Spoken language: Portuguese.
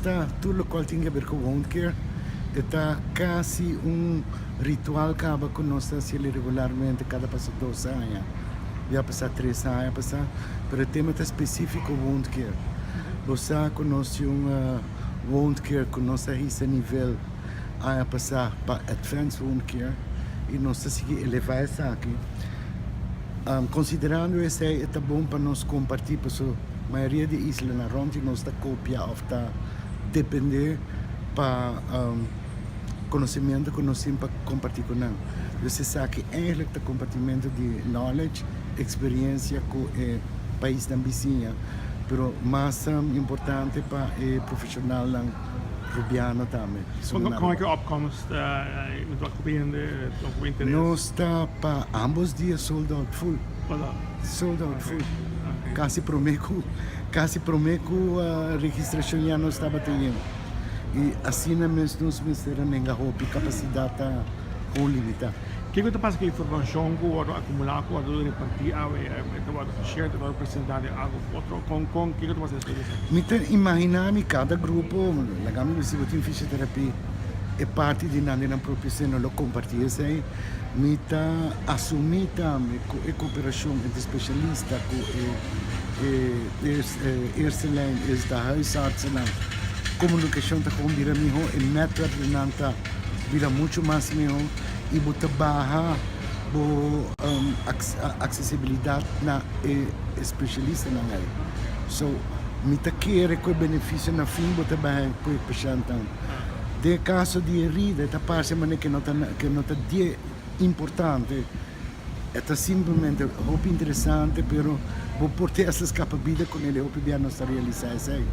está tudo o qual tem a ver com wound care. Está quase ritual que acaba com nós fazendo regularmente cada passo 2 anos. Já passar 3 anos, passar, mas o tema está específico wound care. Você conhece wound care com nossa esse nível a passar para advanced wound care e nós seguir elevar essa aqui. Considerando isso, é bom para nós compartilhar, porque a maioria de islas na ronda nós está copia ou está depender para conhecimento que nós sempre compartilhar com nós. Você sabe que eigenlijk o compartilhamento de knowledge, experiência com o país da vizinha, mas mais importante para o profissional rubiano também. Como é que a opkomst met wat voor interesse? Nós está para ambos dias sold out full. Sold out full. Quase prometo a registração já não estava tendo. E assim mesmo nós temos a capacidade com limitada. O que você passa que a informação que você acumula, que você repartir, que você share, que você apresentar algo outro, com o que você passa isso? Me imaginar cada grupo, a gama de cibotim fisioterapia é parte de nada na própria cena, lo compartilha aí, me assumir também a cooperação entre especialistas, com eerste lijn is de huisartsen. Comunicação está com vira melhor, o network está vira muito mais melhor e bota barra acessibilidade na especialista na área. So, me tá querer que o benefício na fim bota barra com o paciente. De caso de herida, tá parece que não tá de importante. É simplesmente muito interessante, mas vou por ter essas capacidades com ele, eu podia não realizar isso aí.